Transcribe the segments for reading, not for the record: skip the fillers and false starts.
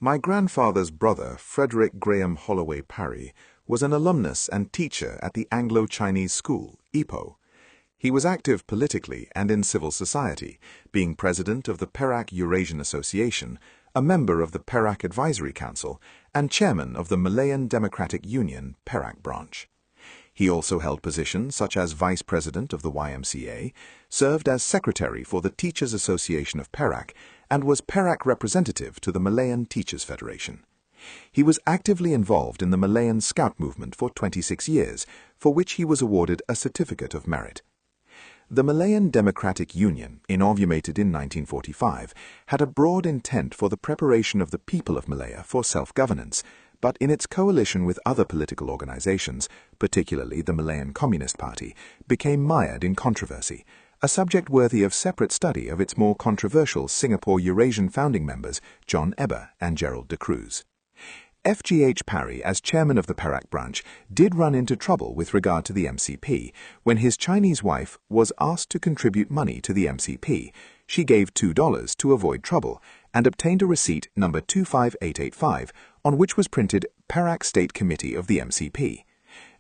My grandfather's brother, Frederick Graham Holloway Parry, was an alumnus and teacher at the Anglo Chinese School, Ipoh. He was active politically and in civil society, being president of the Perak Eurasian Association, a member of the Perak Advisory Council, and chairman of the Malayan Democratic Union, Perak Branch. He also held positions such as vice president of the YMCA, served as secretary for the Teachers Association of Perak, and was Perak representative to the Malayan Teachers Federation. He was actively involved in the Malayan Scout movement for 26 years, for which he was awarded a Certificate of Merit. The Malayan Democratic Union, inaugurated in 1945, had a broad intent for the preparation of the people of Malaya for self-governance, but in its coalition with other political organizations, particularly the Malayan Communist Party, became mired in controversy, a subject worthy of separate study of its more controversial Singapore Eurasian founding members John Eber and Gerald de Cruz. F.G.H. Parry, as chairman of the Perak Branch, did run into trouble with regard to the MCP. When his Chinese wife was asked to contribute money to the MCP, she gave $2 to avoid trouble and obtained a receipt number 25885 on which was printed Perak State Committee of the MCP.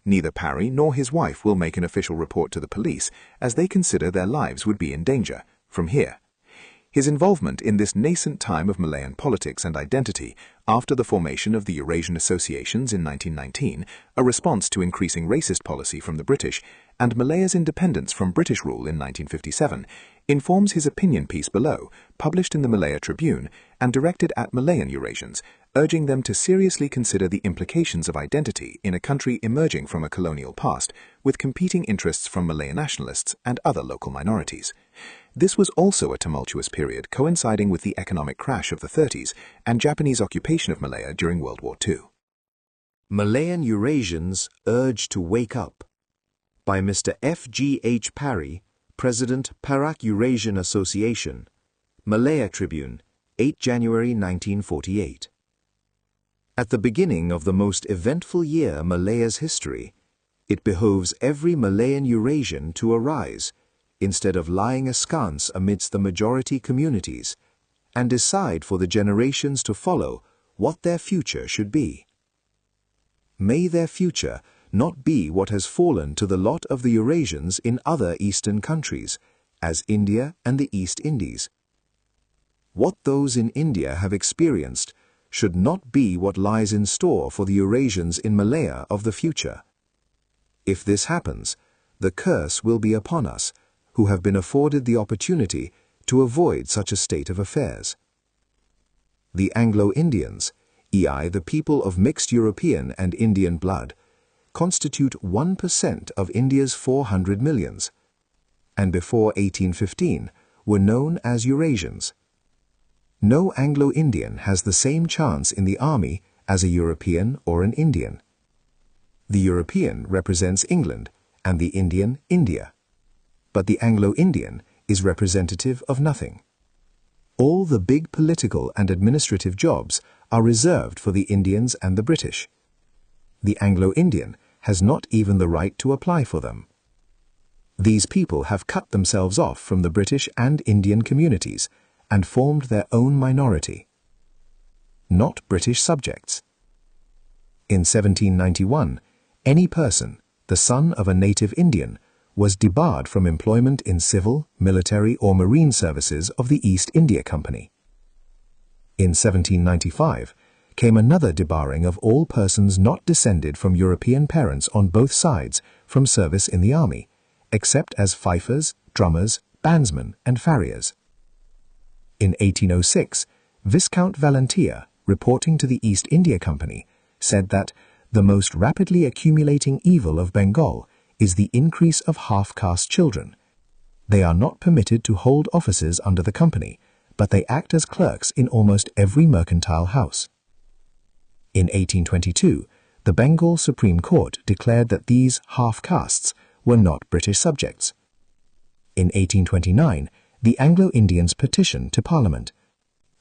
Neither Parry nor his wife will make an official report to the police, as they consider their lives would be in danger from here. His involvement in this nascent time of Malayan politics and identity, after the formation of the Eurasian Associations in 1919, a response to increasing racist policy from the British, and Malaya's independence from British rule in 1957, informs his opinion piece below, published in the Malaya Tribune and directed at Malayan Eurasians, urging them to seriously consider the implications of identity in a country emerging from a colonial past, with competing interests from Malay nationalists and other local minorities. This was also a tumultuous period coinciding with the economic crash of the 30s and Japanese occupation of Malaya during World War II. Malayan Eurasians Urged to Wake Up by Mr. F.G.H. Parry, President, Perak Eurasian Association, Malaya Tribune, 8 January 1948. At the beginning of the most eventful year Malaya's history, it behoves every Malayan Eurasian to arise, instead of lying askance amidst the majority communities, and decide for the generations to follow what their future should be. May their future not be what has fallen to the lot of the Eurasians in other Eastern countries, as India and the East Indies. What those in India have experienced should not be what lies in store for the Eurasians in Malaya of the future. If this happens, the curse will be upon us, who have been afforded the opportunity to avoid such a state of affairs. The Anglo-Indians, i.e. the people of mixed European and Indian blood, constitute 1% of India's 400 millions, and before 1815 were known as Eurasians. No Anglo-Indian has the same chance in the army as a European or an Indian. The European represents England and the Indian, India. But the Anglo-Indian is representative of nothing. All the big political and administrative jobs are reserved for the Indians and the British. The Anglo-Indian has not even the right to apply for them. These people have cut themselves off from the British and Indian communities and formed their own minority. Not British subjects. In 1791, any person, the son of a native Indian, was debarred from employment in civil, military or marine services of the East India Company. In 1795 came another debarring of all persons not descended from European parents on both sides from service in the army, except as fifers, drummers, bandsmen and farriers. In 1806, Viscount Valentia, reporting to the East India Company, said that the most rapidly accumulating evil of Bengal is the increase of half-caste children. They are not permitted to hold offices under the company, but they act as clerks in almost every mercantile house. In 1822, the Bengal Supreme Court declared that these half-castes were not British subjects. In 1829, the Anglo-Indians petitioned to Parliament.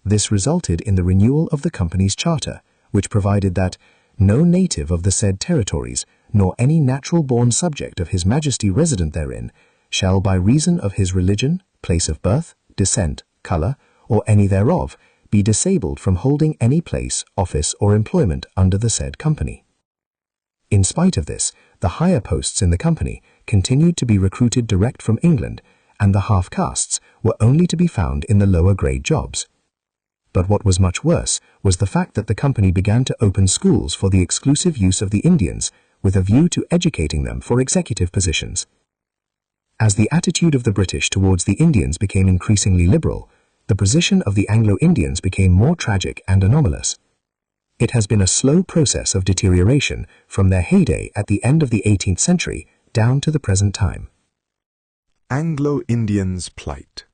This resulted in the renewal of the company's charter, which provided that no native of the said territories, nor any natural-born subject of His Majesty resident therein, shall by reason of his religion, place of birth, descent, colour, or any thereof, be disabled from holding any place, office, or employment under the said company. In spite of this, the higher posts in the company continued to be recruited direct from England, and the half-castes were only to be found in the lower-grade jobs. But what was much worse was the fact that the company began to open schools for the exclusive use of the Indians, with a view to educating them for executive positions. As the attitude of the British towards the Indians became increasingly liberal, the position of the Anglo-Indians became more tragic and anomalous. It has been a slow process of deterioration from their heyday at the end of the 18th century down to the present time. Anglo-Indians' plight.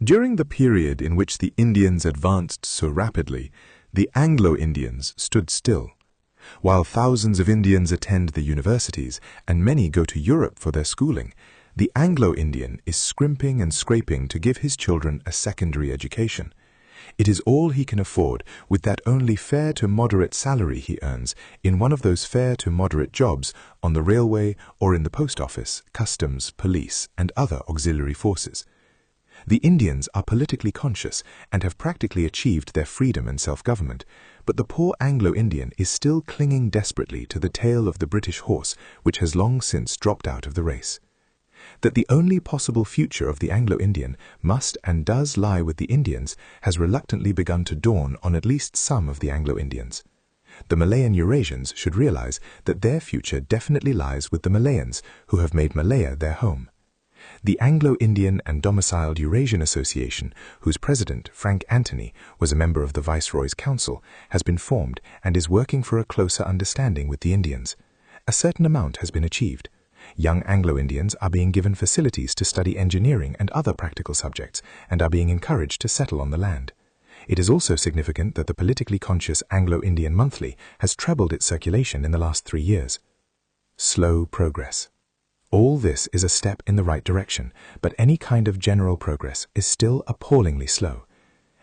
During the period in which the Indians advanced so rapidly, the Anglo-Indians stood still. While thousands of Indians attend the universities and many go to Europe for their schooling, the Anglo-Indian is scrimping and scraping to give his children a secondary education. It is all he can afford with that only fair to moderate salary he earns in one of those fair to moderate jobs on the railway or in the post office, customs, police, and other auxiliary forces. The Indians are politically conscious and have practically achieved their freedom and self-government, but the poor Anglo-Indian is still clinging desperately to the tail of the British horse, which has long since dropped out of the race. That the only possible future of the Anglo-Indian must and does lie with the Indians has reluctantly begun to dawn on at least some of the Anglo-Indians. The Malayan Eurasians should realize that their future definitely lies with the Malayans, who have made Malaya their home. The Anglo-Indian and domiciled Eurasian Association, whose president, Frank Anthony, was a member of the Viceroy's Council, has been formed and is working for a closer understanding with the Indians. A certain amount has been achieved. Young Anglo-Indians are being given facilities to study engineering and other practical subjects and are being encouraged to settle on the land. It is also significant that the politically conscious Anglo-Indian Monthly has trebled its circulation in the last 3 years. Slow progress. All this is a step in the right direction, but any kind of general progress is still appallingly slow.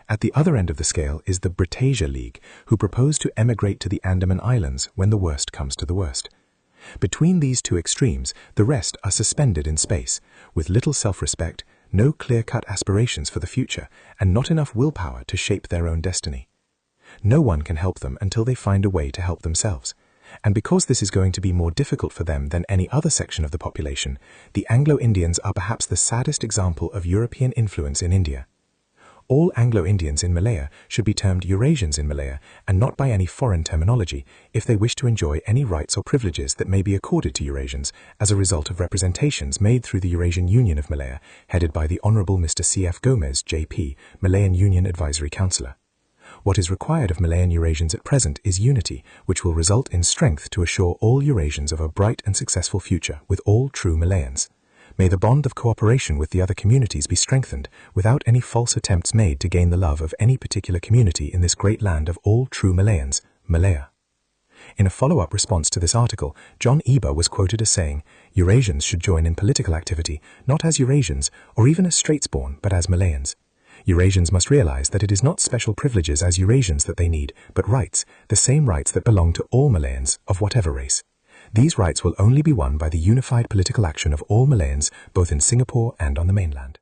At the other end of the scale is the Britasia League, who propose to emigrate to the Andaman Islands when the worst comes to the worst. Between these two extremes, the rest are suspended in space, with little self-respect, no clear-cut aspirations for the future, and not enough willpower to shape their own destiny. No one can help them until they find a way to help themselves. And because this is going to be more difficult for them than any other section of the population, the Anglo-Indians are perhaps the saddest example of European influence in India. All Anglo-Indians in Malaya should be termed Eurasians in Malaya and not by any foreign terminology if they wish to enjoy any rights or privileges that may be accorded to Eurasians as a result of representations made through the Eurasian Union of Malaya, headed by the Honourable Mr. C.F. Gomez, J.P., Malayan Union Advisory Councillor. What is required of Malayan Eurasians at present is unity, which will result in strength to assure all Eurasians of a bright and successful future with all true Malayans. May the bond of cooperation with the other communities be strengthened without any false attempts made to gain the love of any particular community in this great land of all true Malayans, Malaya. In a follow-up response to this article, John Ipoh was quoted as saying, "Eurasians should join in political activity, not as Eurasians or even as Straits-born, but as Malayans. Eurasians must realize that it is not special privileges as Eurasians that they need, but rights, the same rights that belong to all Malayans, of whatever race. These rights will only be won by the unified political action of all Malayans, both in Singapore and on the mainland."